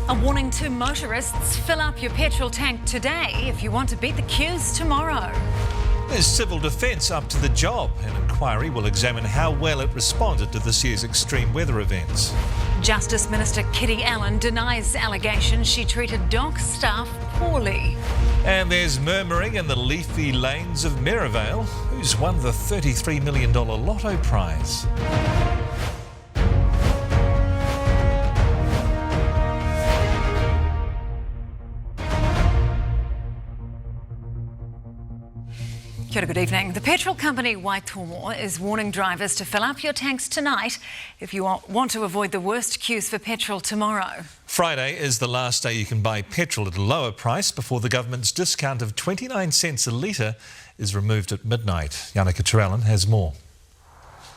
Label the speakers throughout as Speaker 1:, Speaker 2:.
Speaker 1: A warning to motorists: fill up your petrol tank today if you want to beat the queues tomorrow.
Speaker 2: Is Civil Defence up to the job? An inquiry will examine how well it responded to this year's extreme weather events.
Speaker 1: Justice Minister Kitty Allen denies allegations she treated dock staff poorly.
Speaker 2: And there's murmuring in the leafy lanes of Merivale. Who's won the $33 million Lotto prize?
Speaker 1: Kia ora, good evening. The petrol company Waitomo is warning drivers to fill up your tanks tonight if you want to avoid the worst queues for petrol tomorrow.
Speaker 2: Friday is the last day you can buy petrol at a lower price before the government's discount of 29 cents a litre is removed at midnight. Yannicka Terrellin has more.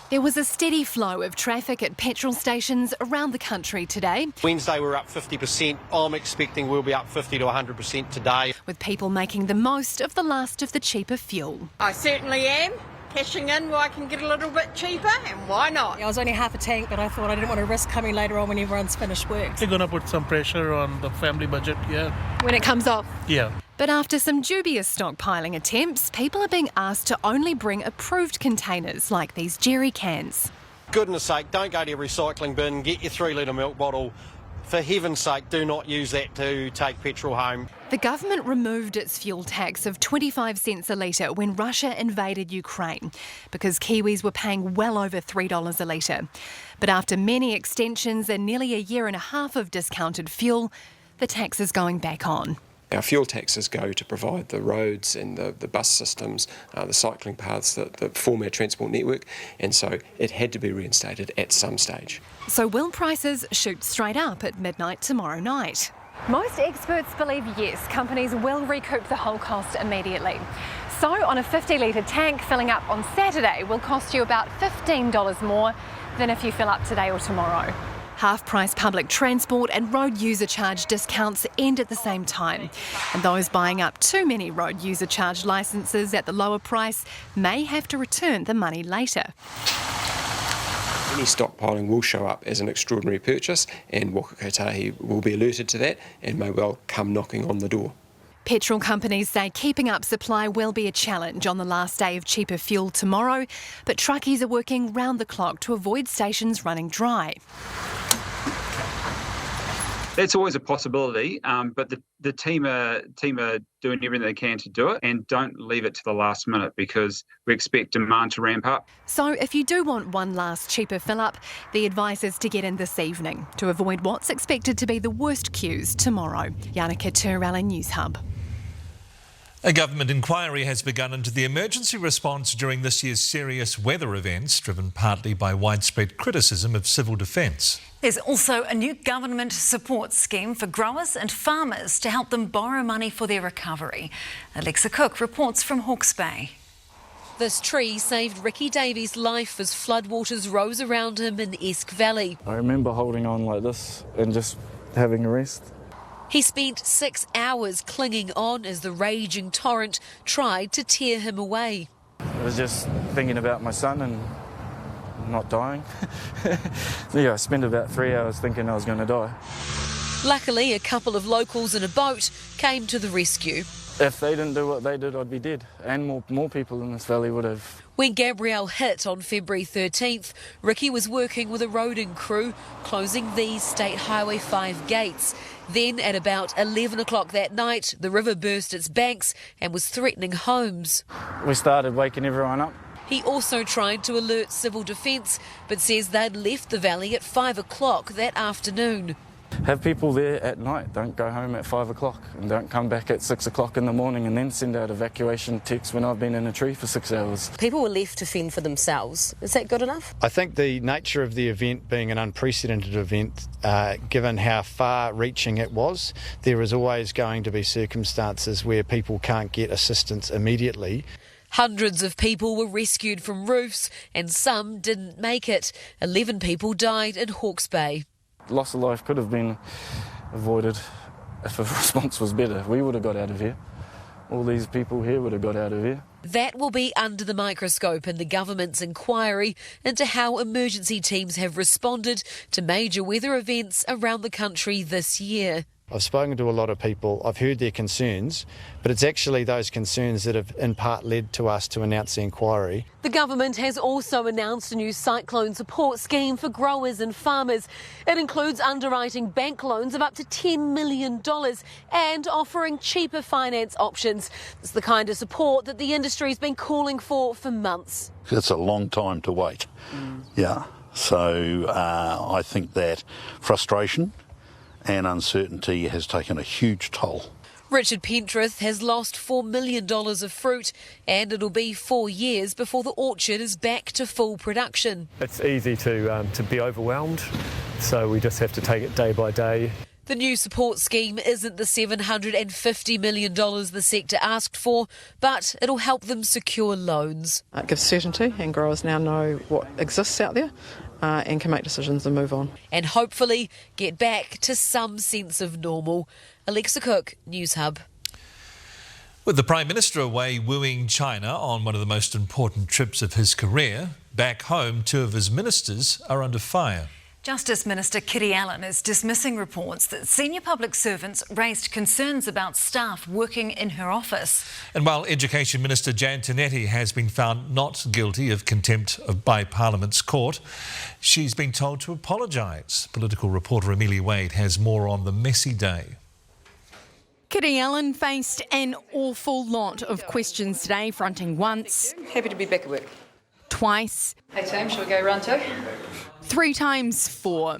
Speaker 3: There was a steady flow of traffic at petrol stations around the country today.
Speaker 4: Wednesday we're up 50%. I'm expecting we'll be up 50 to 100% today.
Speaker 3: With people making the most of the last of the cheaper fuel.
Speaker 5: I certainly am. Cashing in where I can get a little bit cheaper, and why not?
Speaker 6: I was only half a tank, but I thought I didn't want to risk coming later on when everyone's finished work.
Speaker 7: They're going to put some pressure on the family budget, yeah.
Speaker 3: When it comes off?
Speaker 7: Yeah.
Speaker 3: But after some dubious stockpiling attempts, people are being asked to only bring approved containers like these jerry cans.
Speaker 4: Goodness sake, don't go to your recycling bin, get your 3 litre milk bottle. For heaven's sake, do not use that to take petrol home.
Speaker 3: The government removed its fuel tax of 25 cents a litre when Russia invaded Ukraine because Kiwis were paying well over $3 a litre. But after many extensions and nearly a year and a half of discounted fuel, the tax is going back on.
Speaker 8: Our fuel taxes go to provide the roads and the bus systems, the cycling paths that form our transport network, and so it had to be reinstated at some stage.
Speaker 3: So will prices shoot straight up at midnight tomorrow night? Most experts believe yes, companies will recoup the whole cost immediately. So on a 50-litre tank, filling up on Saturday will cost you about $15 more than if you fill up today or tomorrow. Half-price public transport and road user charge discounts end at the same time. And those buying up too many road user charge licences at the lower price may have to return the money later.
Speaker 8: Any stockpiling will show up as an extraordinary purchase, and Waka Kotahi will be alerted to that and may well come knocking on the door.
Speaker 3: Petrol companies say keeping up supply will be a challenge on the last day of cheaper fuel tomorrow, but truckies are working round the clock to avoid stations running dry.
Speaker 9: That's always a possibility, but the team are doing everything they can to do it, and don't leave it to the last minute because we expect demand to ramp up.
Speaker 3: So if you do want one last cheaper fill-up, the advice is to get in this evening to avoid what's expected to be the worst queues tomorrow. Yannicka Terrellin, News Hub.
Speaker 2: A government inquiry has begun into the emergency response during this year's serious weather events, driven partly by widespread criticism of civil defence.
Speaker 1: There's also a new government support scheme for growers and farmers to help them borrow money for their recovery. Alexa Cook reports from Hawke's Bay.
Speaker 10: This tree saved Ricky Davies' life as floodwaters rose around him in Esk Valley.
Speaker 11: I remember holding on like this and just having a rest.
Speaker 10: He spent 6 hours clinging on as the raging torrent tried to tear him away.
Speaker 11: I was just thinking about my son and not dying. I spent about 3 hours thinking I was going to die.
Speaker 10: Luckily, a couple of locals in a boat came to the rescue.
Speaker 11: If they didn't do what they did, I'd be dead, and more people in this valley would have.
Speaker 10: When Gabrielle hit on February 13th, Ricky was working with a roading crew, closing these State Highway 5 gates. Then, at about 11 o'clock that night, the river burst its banks and was threatening homes.
Speaker 11: We started waking everyone up.
Speaker 10: He also tried to alert civil defence, but says they'd left the valley at 5 o'clock that afternoon.
Speaker 11: Have people there at night. Don't go home at 5 o'clock and don't come back at 6 o'clock in the morning and then send out evacuation texts when I've been in a tree for 6 hours.
Speaker 12: People were left to fend for themselves. Is that good enough?
Speaker 4: I think the nature of the event being an unprecedented event, given how far-reaching it was, there is always going to be circumstances where people can't get assistance immediately.
Speaker 10: Hundreds of people were rescued from roofs and some didn't make it. 11 people died in Hawke's Bay.
Speaker 11: Loss of life could have been avoided if a response was better. We would have got out of here. all these people here would have got out of here.
Speaker 10: That will be under the microscope in the government's inquiry into how emergency teams have responded to major weather events around the country this year.
Speaker 4: I've spoken to a lot of people, I've heard their concerns, but it's actually those concerns that have in part led to us to announce the inquiry.
Speaker 10: The government has also announced a new cyclone support scheme for growers and farmers. It includes underwriting bank loans of up to $10 million and offering cheaper finance options. It's the kind of support that the industry's been calling for months.
Speaker 13: It's a long time to wait. Yeah, so I think that frustration and uncertainty has taken a huge toll.
Speaker 10: Richard Pentrith has lost $4 million of fruit, and it'll be 4 years before the orchard is back to full production.
Speaker 14: It's easy to be overwhelmed, so we just have to take it day by day.
Speaker 10: The new support scheme isn't the $750 million the sector asked for, but it'll help them secure loans.
Speaker 15: It gives certainty, and growers now know what exists out there and can make decisions and move on.
Speaker 10: And hopefully get back to some sense of normal. Alexa Cook, News Hub.
Speaker 2: With the Prime Minister away wooing China on one of the most important trips of his career, back home 2 of his ministers are under fire.
Speaker 1: Justice Minister Kitty Allen is dismissing reports that senior public servants raised concerns about staff working in her office.
Speaker 2: And while Education Minister Jan Tinetti has been found not guilty of contempt by Parliament's court, she's been told to apologise. Political reporter Amelia Wade has more on the messy day.
Speaker 16: Kitty Allen faced an awful lot of questions today, fronting once.
Speaker 17: Happy to be back at work.
Speaker 16: Twice.
Speaker 17: Hey Sam, shall we go round 2?
Speaker 16: 3 times 4.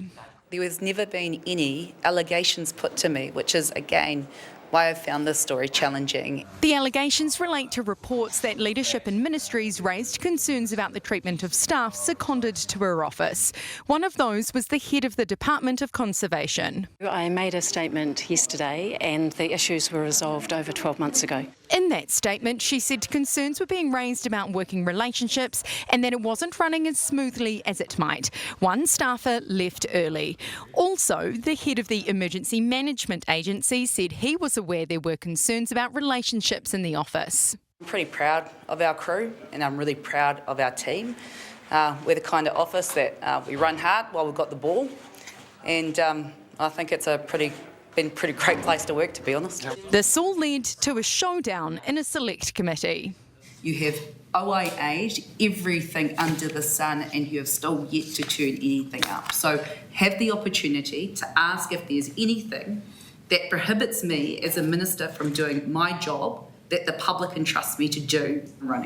Speaker 17: There has never been any allegations put to me, which is, again, why I've found this story challenging.
Speaker 16: The allegations relate to reports that leadership in ministries raised concerns about the treatment of staff seconded to her office. One of those was the head of the Department of Conservation.
Speaker 18: I made a statement yesterday and the issues were resolved over 12 months ago.
Speaker 16: In that statement, she said concerns were being raised about working relationships and that it wasn't running as smoothly as it might. One staffer left early. Also, the head of the Emergency Management Agency said he was aware there were concerns about relationships in the office.
Speaker 17: I'm pretty proud of our crew and I'm really proud of our team. We're the kind of office that we run hard while we've got the ball, and I think it's been a pretty great place to work, to be honest.
Speaker 16: This all led to a showdown in a select committee.
Speaker 17: You have OIA'd everything under the sun and you have still yet to turn anything up. So have the opportunity to ask if there's anything that prohibits me as a minister from doing my job that the public entrusts me to do.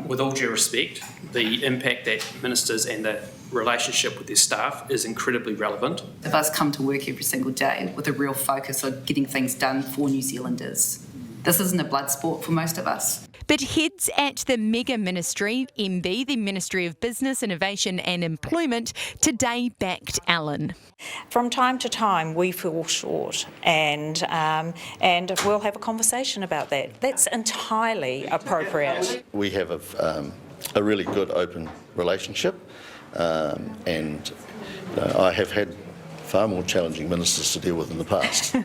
Speaker 19: With all due respect, the impact that ministers and the relationship with their staff is incredibly relevant.
Speaker 17: If us come to work every single day with a real focus on getting things done for New Zealanders. This isn't a blood sport for most of us.
Speaker 16: But heads at the mega ministry, MB, the Ministry of Business, Innovation and Employment, today backed Allen.
Speaker 20: From time to time we fall short and we'll have a conversation about that. That's entirely appropriate.
Speaker 13: We have a really good open relationship and I have had far more challenging ministers to deal with in the past.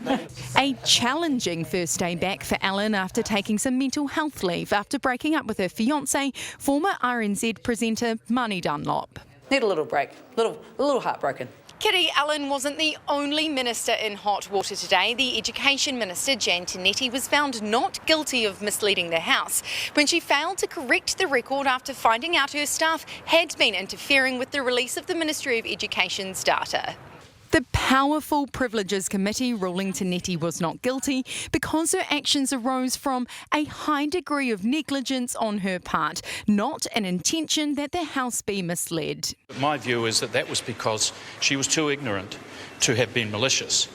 Speaker 16: A challenging first day back for Allen after taking some mental health leave after breaking up with her fiancé, former RNZ presenter Marnie Dunlop.
Speaker 17: Need a little break, a little heartbroken.
Speaker 3: Kitty Allen wasn't the only minister in hot water today. The Education Minister, Jan Tinetti, was found not guilty of misleading the House when she failed to correct the record after finding out her staff had been interfering with the release of the Ministry of Education's data.
Speaker 16: The powerful Privileges Committee ruling Tinetti was not guilty because her actions arose from a high degree of negligence on her part, not an intention that the House be misled.
Speaker 21: My view is that was because she was too ignorant to have been malicious.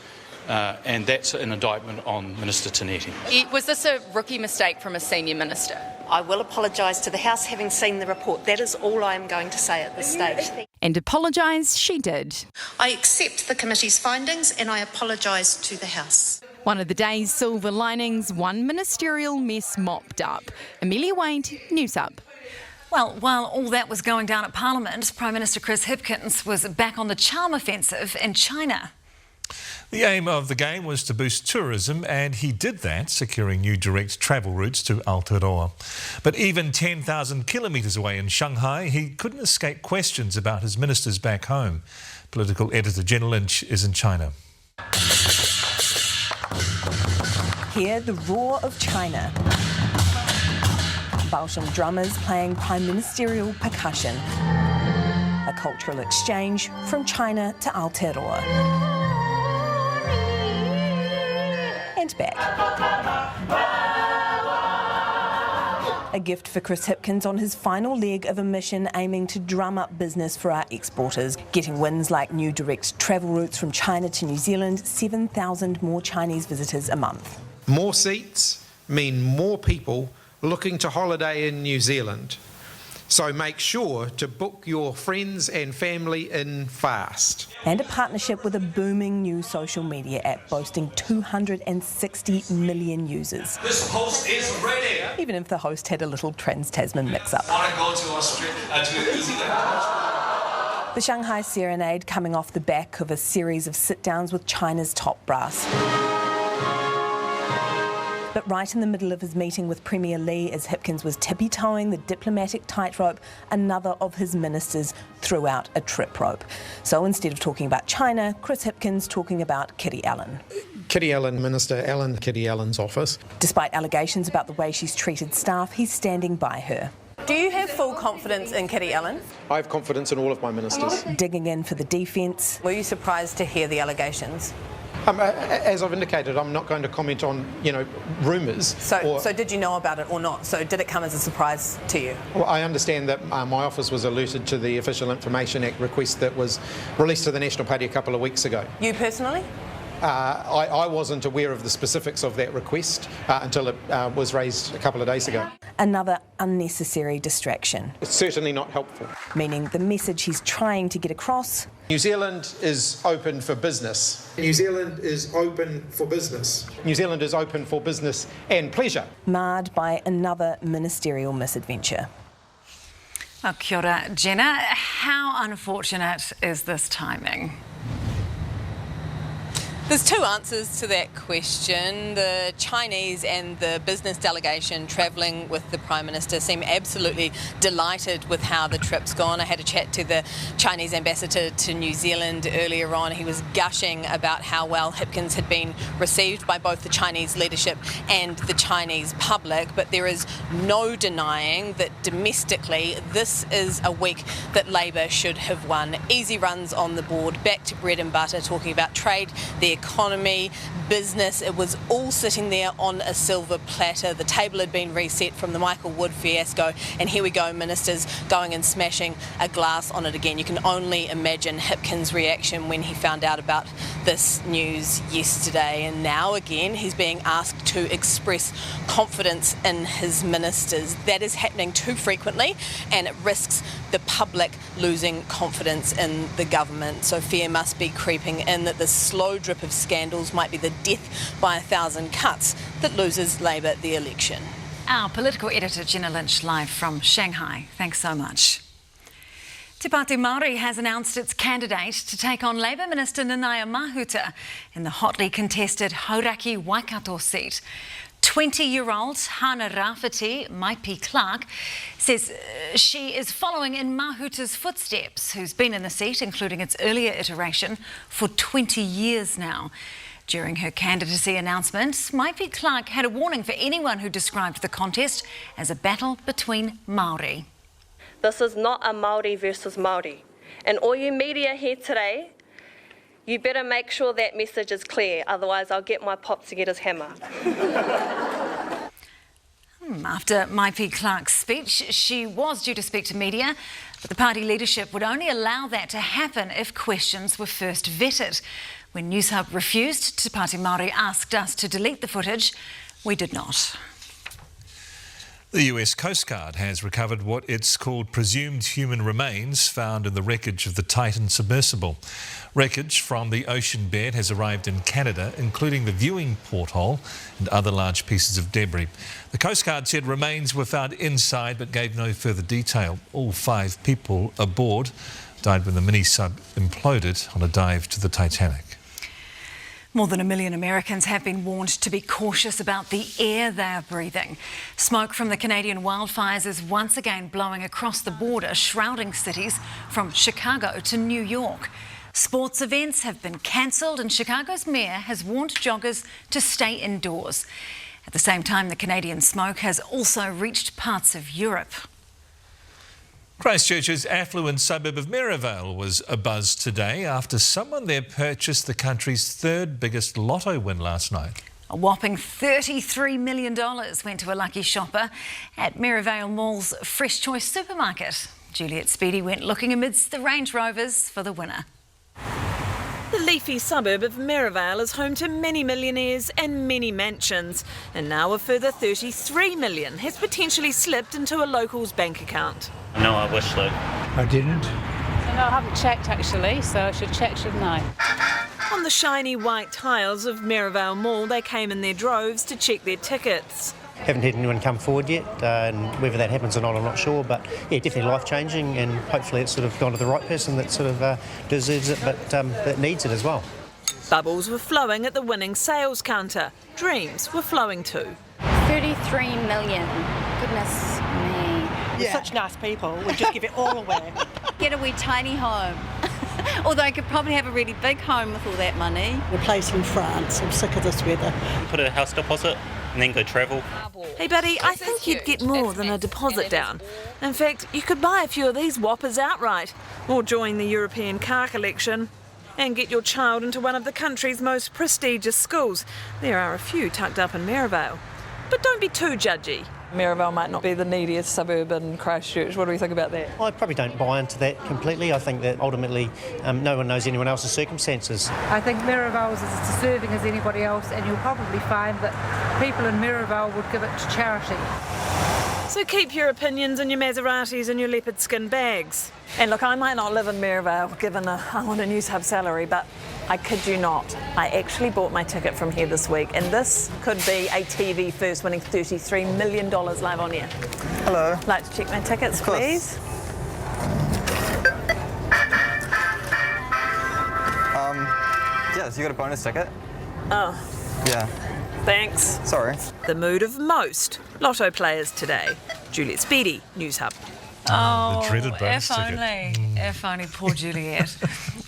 Speaker 21: And that's an indictment on Minister Tinetti.
Speaker 3: Was this a rookie mistake from a senior minister?
Speaker 20: I will apologise to the House having seen the report. That is all I am going to say at this stage.
Speaker 16: And apologise she did.
Speaker 20: I accept the committee's findings and I apologise to the House.
Speaker 16: One of the day's silver linings, one ministerial mess mopped up. Amelia Wade, News Hub.
Speaker 1: Well, while all that was going down at Parliament, Prime Minister Chris Hipkins was back on the charm offensive in China.
Speaker 2: The aim of the game was to boost tourism, and he did that, securing new direct travel routes to Aotearoa. But even 10,000 kilometres away in Shanghai, he couldn't escape questions about his ministers back home. Political editor Jenna Lynch is in China.
Speaker 5: Hear the roar of China. Baoshan drummers playing prime ministerial percussion. A cultural exchange from China to Aotearoa. And back. A gift for Chris Hipkins on his final leg of a mission aiming to drum up business for our exporters, getting wins like new direct travel routes from China to New Zealand, 7,000 more Chinese visitors a month.
Speaker 22: More seats mean more people looking to holiday in New Zealand. So make sure to book your friends and family in fast.
Speaker 5: And a partnership with a booming new social media app boasting 260 million users.
Speaker 23: This host is ready.
Speaker 5: Even if the host had a little Trans-Tasman mix-up.
Speaker 23: Want to go to Australia, to New Zealand?
Speaker 5: The Shanghai Serenade coming off the back of a series of sit-downs with China's top brass. But right in the middle of his meeting with Premier Lee, as Hipkins was tippy-toeing the diplomatic tightrope, another of his ministers threw out a trip rope. So instead of talking about China, Chris Hipkins talking about Kitty Allen.
Speaker 22: Kitty Allen, Minister Allen, Kitty Allen's office.
Speaker 5: Despite allegations about the way she's treated staff, he's standing by her. Do you have full confidence in Kitty Allen?
Speaker 22: I have confidence in all of my ministers.
Speaker 5: Digging in for the defence. Were you surprised to hear the allegations?
Speaker 22: As I've indicated, I'm not going to comment on, rumours.
Speaker 5: So did you know about it or not? So did it come as a surprise to you?
Speaker 22: Well, I understand that my office was alerted to the Official Information Act request that was released to the National Party a couple of weeks ago.
Speaker 5: You personally?
Speaker 22: I wasn't aware of the specifics of that request until it was raised a couple of days ago.
Speaker 5: Another unnecessary distraction.
Speaker 22: It's certainly not helpful.
Speaker 5: Meaning the message he's trying to get across.
Speaker 22: New Zealand is open for business. New Zealand is open for business. New Zealand is open for business and pleasure.
Speaker 5: Marred by another ministerial misadventure.
Speaker 1: Oh, kia ora, Jenna. How unfortunate is this timing?
Speaker 24: There's two answers to that question. The Chinese and the business delegation travelling with the Prime Minister seem absolutely delighted with how the trip's gone. I had a chat to the Chinese ambassador to New Zealand earlier on. He was gushing about how well Hipkins had been received by both the Chinese leadership and the Chinese public, but there is no denying that domestically this is a week that Labour should have won. Easy runs on the board, back to bread and butter, talking about trade, the economy, business. It was all sitting there on a silver platter. The table had been reset from the Michael Wood fiasco, and here we go, ministers going and smashing a glass on it again. You can only imagine Hipkins' reaction when he found out about this news yesterday, and now again he's being asked to express confidence in his ministers. That is happening too frequently, and it risks the public losing confidence in the government. So fear must be creeping in that the slow drip of scandals might be the death by 1,000 cuts that loses Labour the election.
Speaker 1: Our political editor Jenna Lynch live from Shanghai. Thanks so much. Te Pāti Māori has announced its candidate to take on Labour Minister Nanaia Mahuta in the hotly contested Hauraki Waikato seat. 20-year-old Hana Rafiti Maipi Clark says she is following in Mahuta's footsteps, who's been in the seat, including its earlier iteration, for 20 years now. During her candidacy announcement, Maipi Clark had a warning for anyone who described the contest as a battle between Māori.
Speaker 25: This is not a Māori versus Māori. And all you media here today, you better make sure that message is clear, otherwise I'll get my pop to get his hammer.
Speaker 1: After Maipi Clark's speech, she was due to speak to media, but the party leadership would only allow that to happen if questions were first vetted. When Newshub refused, Te Pāti Māori asked us to delete the footage. We did not.
Speaker 2: The US Coast Guard has recovered what it's called presumed human remains found in the wreckage of the Titan submersible. Wreckage from the ocean bed has arrived in Canada, including the viewing porthole and other large pieces of debris. The Coast Guard said remains were found inside but gave no further detail. All 5 people aboard died when the mini-sub imploded on a dive to the Titanic.
Speaker 1: More than 1 million Americans have been warned to be cautious about the air they are breathing. Smoke from the Canadian wildfires is once again blowing across the border, shrouding cities from Chicago to New York. Sports events have been cancelled and Chicago's mayor has warned joggers to stay indoors. At the same time, the Canadian smoke has also reached parts of Europe.
Speaker 2: Christchurch's affluent suburb of Maryvale was abuzz today after someone there purchased the country's third biggest lotto win last night.
Speaker 1: A whopping $33 million went to a lucky shopper at Maryvale Mall's Fresh Choice supermarket. Juliet Speedy went looking amidst the Range Rovers for the winner.
Speaker 6: The leafy suburb of Maryvale is home to many millionaires and many mansions. And now a further $33 million has potentially slipped into a local's bank account.
Speaker 7: No, I wish so.
Speaker 8: I didn't.
Speaker 9: No, I haven't checked actually, so I should check, shouldn't I?
Speaker 6: On the shiny white tiles of Maryvale Mall, they came in their droves to check their tickets.
Speaker 12: Haven't had anyone come forward yet, and whether that happens or not, I'm not sure. But yeah, definitely life-changing, and hopefully it's sort of gone to the right person that sort of deserves it, but that needs it as well.
Speaker 6: Bubbles were flowing at the winning sales counter. Dreams were flowing too.
Speaker 9: 33 million. Goodness me.
Speaker 26: We're such nice people. We just give it all away.
Speaker 9: Get a wee tiny home. Although I could probably have a really big home with all that money.
Speaker 26: A place in France. I'm sick of this weather.
Speaker 7: Put a house deposit and then go travel.
Speaker 6: Hey buddy, I think you'd get more than a deposit down. In fact, you could buy a few of these whoppers outright, or join the European car collection and get your child into one of the country's most prestigious schools. There are a few tucked up in Maryvale. But don't be too judgy.
Speaker 15: Maryvale might not be the neediest suburb in Christchurch. What do we think about that?
Speaker 12: I probably don't buy into that completely. I think that ultimately no one knows anyone else's circumstances.
Speaker 27: I think Maryvale is as deserving as anybody else, and you'll probably find that people in Maryvale would give it to charity.
Speaker 6: So keep your opinions and your Maseratis and your leopard skin bags.
Speaker 15: And look, I might not live in Maryvale given I'm on a News Hub salary, but I kid you not, I actually bought my ticket from here this week, and this could be a TV first, winning $33 million live on air.
Speaker 28: Hello.
Speaker 15: Like to check my tickets, please?
Speaker 28: Yeah, so you got a bonus ticket?
Speaker 6: Oh.
Speaker 28: Yeah.
Speaker 6: Thanks.
Speaker 28: Sorry.
Speaker 6: The mood of most lotto players today. Juliet Speedy, News Hub.
Speaker 1: Oh,
Speaker 2: the dreaded bonus
Speaker 1: if
Speaker 2: ticket.
Speaker 1: only, if only, poor Juliet.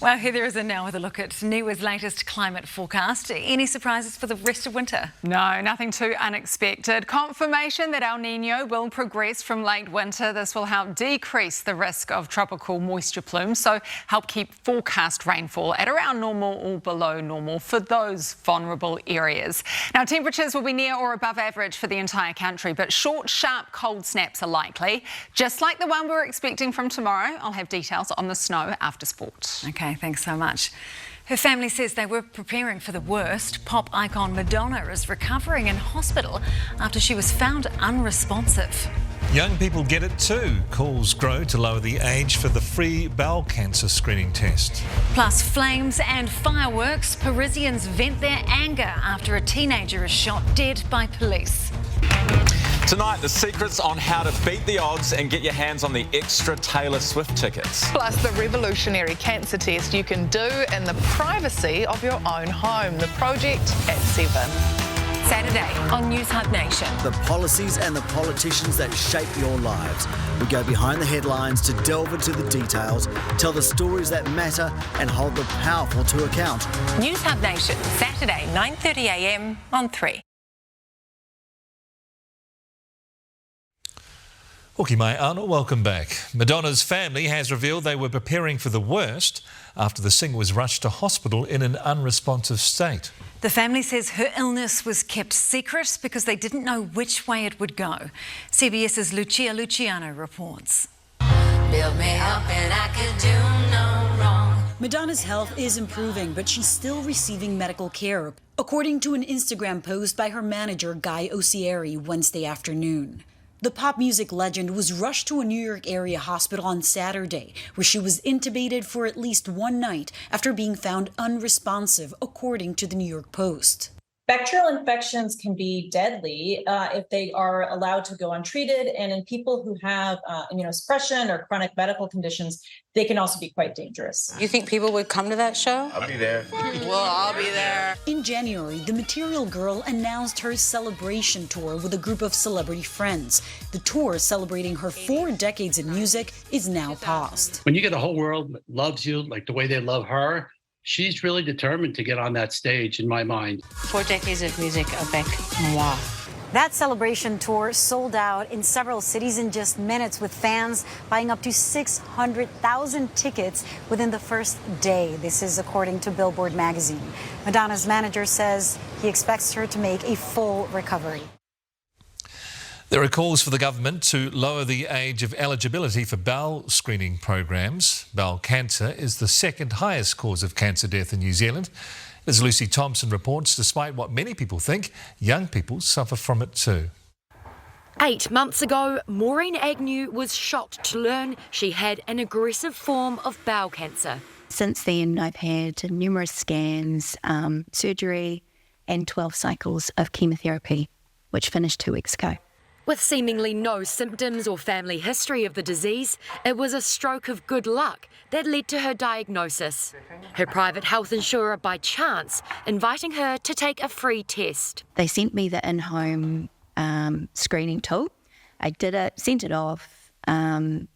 Speaker 1: Well, Heather is in now with a look at NIWA's latest climate forecast. Any surprises for the rest of winter?
Speaker 29: No, nothing too unexpected. Confirmation that El Niño will progress from late winter. This will help decrease the risk of tropical moisture plumes, so help keep forecast rainfall at around normal or below normal for those vulnerable areas. Now, temperatures will be near or above average for the entire country, but short, sharp cold snaps are likely, just like the one we're expecting from tomorrow. I'll have details on the snow after sport.
Speaker 1: Okay, thanks so much. Her family says they were preparing for the worst. Pop icon Madonna is recovering in hospital after she was found unresponsive.
Speaker 2: Young people get it too. Calls grow to lower the age for the free bowel cancer screening test.
Speaker 1: Plus flames and fireworks. Parisians vent their anger after a teenager is shot dead by police.
Speaker 30: Tonight, the secrets on how to beat the odds and get your hands on the extra Taylor Swift tickets.
Speaker 31: Plus the revolutionary cancer test you can do in the privacy of your own home. The project at 7.
Speaker 1: Saturday on News Hub Nation.
Speaker 32: The policies and the politicians that shape your lives. We go behind the headlines to delve into the details, tell the stories that matter and hold the powerful to account.
Speaker 1: News Hub Nation, Saturday, 9:30 a.m. on 3.
Speaker 2: Hoki mai Arnold, welcome back. Madonna's family has revealed they were preparing for the worst after the singer was rushed to hospital in an unresponsive state.
Speaker 1: The family says her illness was kept secret because they didn't know which way it would go. CBS's Lucia Luciano reports.
Speaker 33: Build me up and I could do no wrong.
Speaker 34: Madonna's health is improving, but she's still receiving medical care, according to an Instagram post by her manager, Guy Osieri, Wednesday afternoon. The pop music legend was rushed to a New York area hospital on Saturday, where she was intubated for at least one night after being found unresponsive, according to the New York Post.
Speaker 3: Bacterial infections can be deadly if they are allowed to go untreated, and in people who have immunosuppression or chronic medical conditions, they can also be quite dangerous.
Speaker 4: You think people would come to that show?
Speaker 28: I'll be there.
Speaker 4: Well, I'll be there.
Speaker 34: In January, the Material Girl announced her celebration tour with a group of celebrity friends. The tour, celebrating her 4 decades in music, is now past.
Speaker 8: When you get a whole world that loves you like the way they love her, she's really determined to get on that stage, in my mind.
Speaker 4: 4 decades of music avec moi.
Speaker 34: That celebration tour sold out in several cities in just minutes, with fans buying up to 600,000 tickets within the first day. This is according to Billboard magazine. Madonna's manager says he expects her to make a full recovery.
Speaker 2: There are calls for the government to lower the age of eligibility for bowel screening programs. Bowel cancer is the second highest cause of cancer death in New Zealand. As Lucy Thompson reports, despite what many people think, young people suffer from it too.
Speaker 10: 8 months ago, Maureen Agnew was shocked to learn she had an aggressive form of bowel cancer.
Speaker 11: Since then, I've had numerous scans, surgery and 12 cycles of chemotherapy, which finished 2 weeks ago.
Speaker 10: With seemingly no symptoms or family history of the disease, it was a stroke of good luck that led to her diagnosis. Her private health insurer, by chance, inviting her to take a free test.
Speaker 11: They sent me the in-home screening tool. I did it, sent it off to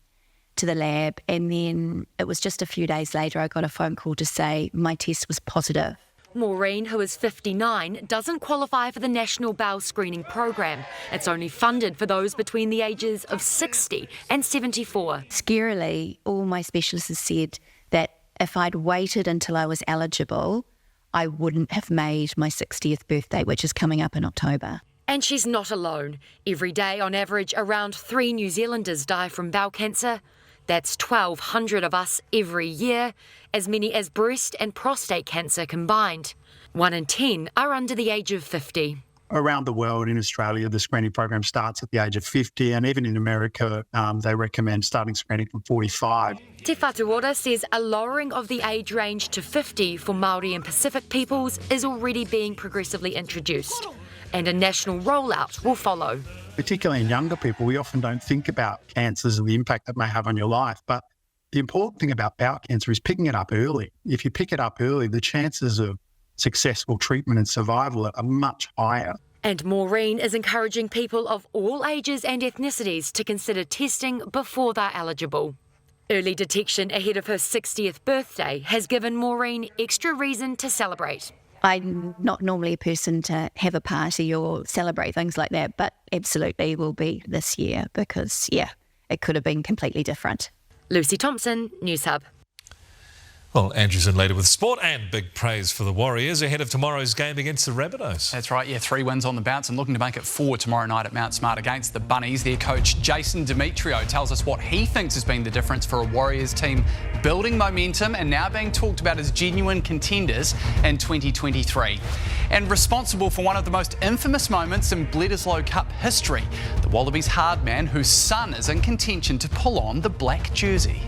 Speaker 11: the lab, and then it was just a few days later I got a phone call to say my test was positive.
Speaker 10: Maureen, who is 59, doesn't qualify for the National Bowel Screening Program. It's only funded for those between the ages of 60 and 74.
Speaker 11: Scarily, all my specialists have said that if I'd waited until I was eligible, I wouldn't have made my 60th birthday, which is coming up in October.
Speaker 10: And she's not alone. Every day, on average, around 3 New Zealanders die from bowel cancer. That's 1,200 of us every year, as many as breast and prostate cancer combined. 1 in 10 are under the age of 50.
Speaker 13: Around the world, in Australia, the screening program starts at the age of 50, and even in America, they recommend starting screening from 45.
Speaker 10: Te Whatuora says a lowering of the age range to 50 for Māori and Pacific peoples is already being progressively introduced, and a national rollout will follow.
Speaker 13: Particularly in younger people, we often don't think about cancers and the impact that may have on your life. But the important thing about bowel cancer is picking it up early. If you pick it up early, the chances of successful treatment and survival are much higher.
Speaker 10: And Maureen is encouraging people of all ages and ethnicities to consider testing before they're eligible. Early detection ahead of her 60th birthday has given Maureen extra reason to celebrate.
Speaker 11: I'm not normally a person to have a party or celebrate things like that, but absolutely will be this year because, it could have been completely different.
Speaker 10: Lucy Thompson, News Hub.
Speaker 2: Well, Andrew's in later with sport and big praise for the Warriors ahead of tomorrow's game against the Rabbitohs.
Speaker 14: That's right, 3 wins on the bounce and looking to make it 4 tomorrow night at Mount Smart against the Bunnies. Their coach Jason Demetrio tells us what he thinks has been the difference for a Warriors team building momentum and now being talked about as genuine contenders in 2023. And responsible for one of the most infamous moments in Bledisloe Cup history, the Wallabies hard man whose son is in contention to pull on the black jersey.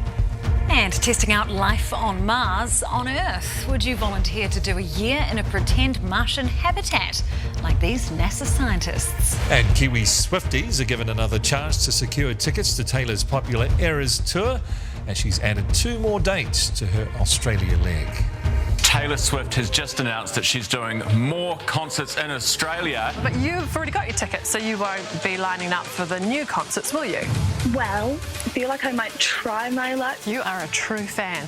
Speaker 1: And testing out life on Mars on Earth. Would you volunteer to do a year in a pretend Martian habitat like these NASA scientists?
Speaker 2: And Kiwi Swifties are given another chance to secure tickets to Taylor's popular Eras tour, and she's added 2 more dates to her Australia leg.
Speaker 30: Taylor Swift has just announced that she's doing more concerts in Australia.
Speaker 16: But you've already got your tickets, so you won't be lining up for the new concerts, will you?
Speaker 17: Well, I feel like I might try my luck.
Speaker 16: You are a true fan.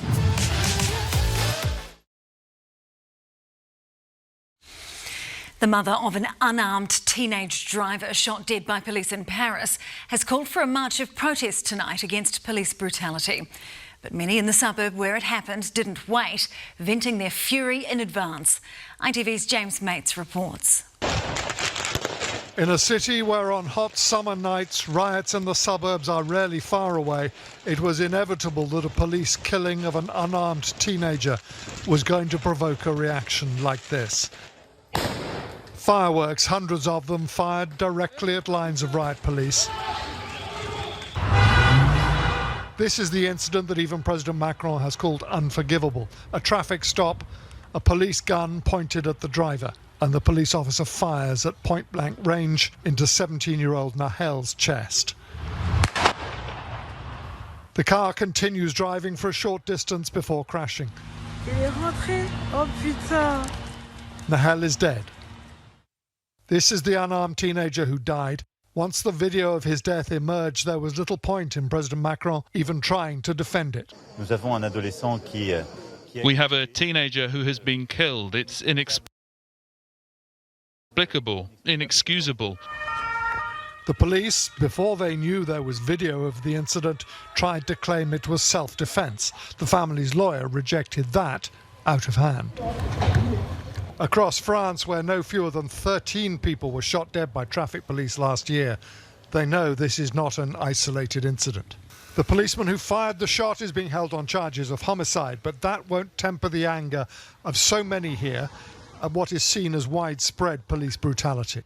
Speaker 1: The mother of an unarmed teenage driver shot dead by police in Paris has called for a march of protest tonight against police brutality. But many in the suburb where it happened didn't wait, venting their fury in advance. ITV's James Mates reports.
Speaker 18: In a city where on hot summer nights riots in the suburbs are rarely far away, it was inevitable that a police killing of an unarmed teenager was going to provoke a reaction like this. Fireworks, hundreds of them, fired directly at lines of riot police. This is the incident that even President Macron has called unforgivable. A traffic stop, a police gun pointed at the driver. and the police officer fires at point-blank range into 17-year-old Nahel's chest. The car continues driving for a short distance before crashing. Nahel is dead. This is the unarmed teenager who died. Once the video of his death emerged, there was little point in President Macron even trying to defend it.
Speaker 5: We have a teenager who has been killed. It's inexcusable.
Speaker 18: The police, before they knew there was video of the incident, tried to claim it was self-defense. The family's lawyer rejected that out of hand. Across France, where no fewer than 13 people were shot dead by traffic police last year, they know this is not an isolated incident. The policeman who fired the shot is being held on charges of homicide, but that won't temper the anger of so many here at what is seen as widespread police brutality.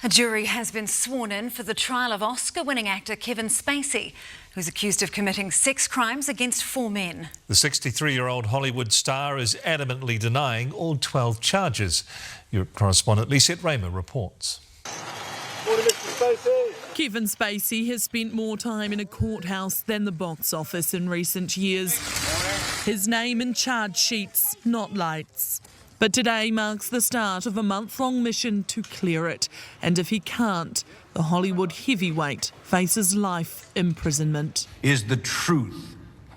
Speaker 1: A jury has been sworn in for the trial of Oscar-winning actor Kevin Spacey, who's accused of committing sex crimes against 4 men.
Speaker 2: The 63-year-old Hollywood star is adamantly denying all 12 charges. Europe correspondent Lisette Raymer reports.
Speaker 7: Kevin Spacey has spent more time in a courthouse than the box office in recent years. His name in charge sheets, not lights. But today marks the start of a month-long mission to clear it. And if he can't, the Hollywood heavyweight faces life imprisonment.
Speaker 9: Is the truth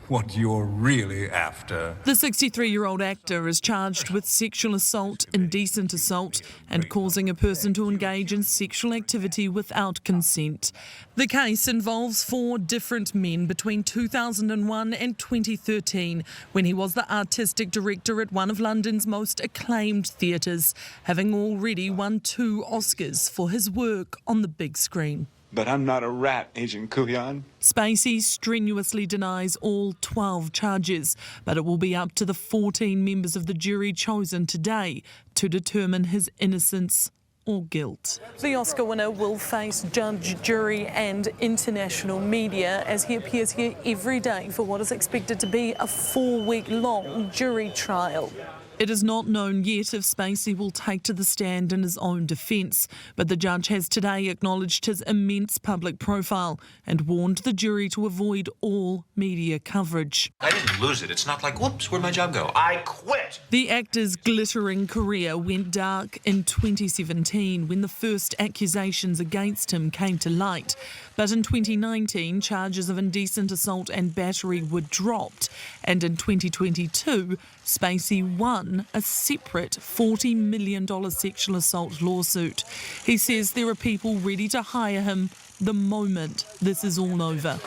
Speaker 9: what you're really after?
Speaker 7: The 63-year-old actor is charged with sexual assault, indecent assault, and causing a person to engage in sexual activity without consent. The case involves 4 different men between 2001 and 2013, when he was the artistic director at one of London's most acclaimed theatres, having already won 2 Oscars for his work on the big screen.
Speaker 9: But I'm not a rat, Agent Kuyan.
Speaker 7: Spacey strenuously denies all 12 charges, but it will be up to the 14 members of the jury chosen today to determine his innocence or guilt. The Oscar winner will face judge, jury and international media as he appears here every day for what is expected to be a 4-week-long jury trial. It is not known yet if Spacey will take to the stand in his own defence, but the judge has today acknowledged his immense public profile and warned the jury to avoid all media coverage.
Speaker 12: I didn't lose it. It's not like, whoops, where'd my job go? I quit!
Speaker 7: The actor's glittering career went dark in 2017 when the first accusations against him came to light. But in 2019, charges of indecent assault and battery were dropped. And in 2022, Spacey won a separate $40 million sexual assault lawsuit. He says there are people ready to hire him the moment this is all over.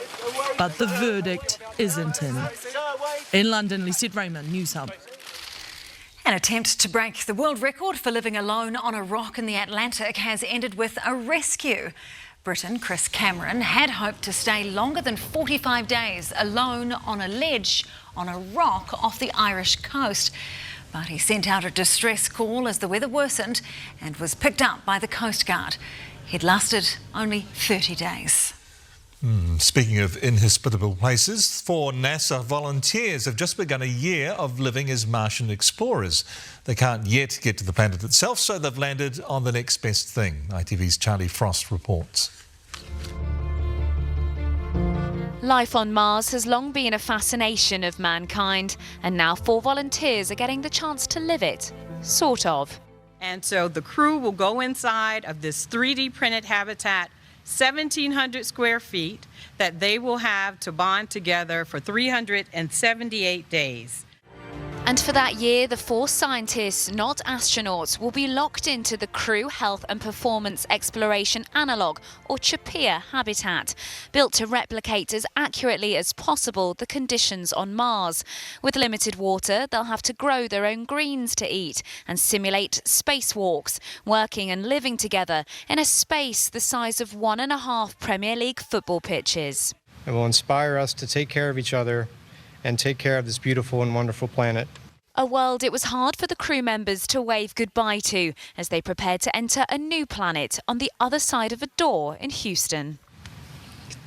Speaker 7: But the verdict isn't in. In London, Lisette Raymer, News Hub.
Speaker 1: An attempt to break the world record for living alone on a rock in the Atlantic has ended with a rescue. Briton Chris Cameron had hoped to stay longer than 45 days alone on a ledge on a rock off the Irish coast. But he sent out a distress call as the weather worsened and was picked up by the Coast Guard. He'd lasted only 30 days.
Speaker 2: Speaking of inhospitable places, 4 NASA volunteers have just begun a year of living as Martian explorers. They can't yet get to the planet itself, so they've landed on the next best thing. ITV's Charlie Frost reports.
Speaker 15: Life on Mars has long been a fascination of mankind, and now 4 volunteers are getting the chance to live it. Sort of.
Speaker 19: And so the crew will go inside of this 3D printed habitat, 1,700 square feet, that they will have to bond together for 378 days.
Speaker 15: And for that year, the 4 scientists, not astronauts, will be locked into the Crew Health and Performance Exploration Analogue, or CHAPEA habitat, built to replicate as accurately as possible the conditions on Mars. With limited water, they'll have to grow their own greens to eat and simulate spacewalks, working and living together in a space the size of 1.5 Premier League football pitches.
Speaker 20: It will inspire us to take care of each other and take care of this beautiful and wonderful planet.
Speaker 15: A world it was hard for the crew members to wave goodbye to as they prepared to enter a new planet on the other side of a door in Houston.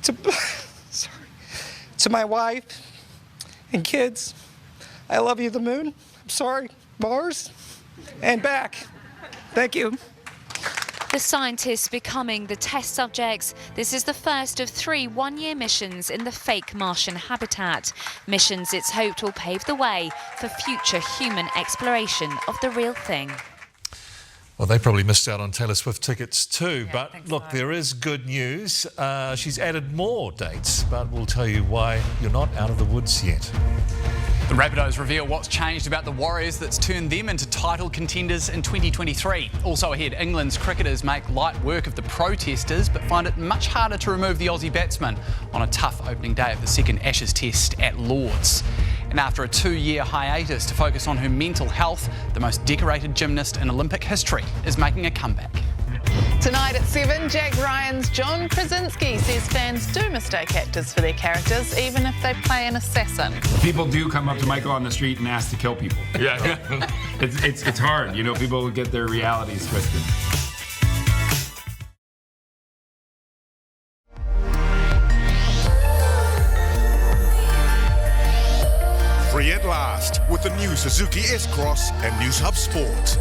Speaker 20: To my wife and kids, I love you, the moon. I'm sorry, Mars.
Speaker 3: and back. Thank you.
Speaker 15: The scientists becoming the test subjects. This is the first of 3 one-year missions in the fake Martian habitat. Missions it's hoped will pave the way for future human exploration of the real thing.
Speaker 2: Well, they probably missed out on Taylor Swift tickets too, but look, there is good news. She's added more dates, but we'll tell you why you're not out of the woods yet.
Speaker 14: The Rabbitohs reveal what's changed about the Warriors that's turned them into title contenders in 2023. Also ahead, England's cricketers make light work of the protesters but find it much harder to remove the Aussie batsman on a tough opening day of the second Ashes Test at Lord's. And after a 2-year hiatus to focus on her mental health, the most decorated gymnast in Olympic history is making a comeback.
Speaker 6: Tonight at 7, Jack Ryan's John Krasinski says fans do mistake actors for their characters, even if they play an assassin.
Speaker 21: People do come up to Michael on the street and ask to kill people. Yeah, it's hard. You know, people get their realities twisted.
Speaker 22: Free at last with the new Suzuki S-Cross and News Hub Sport.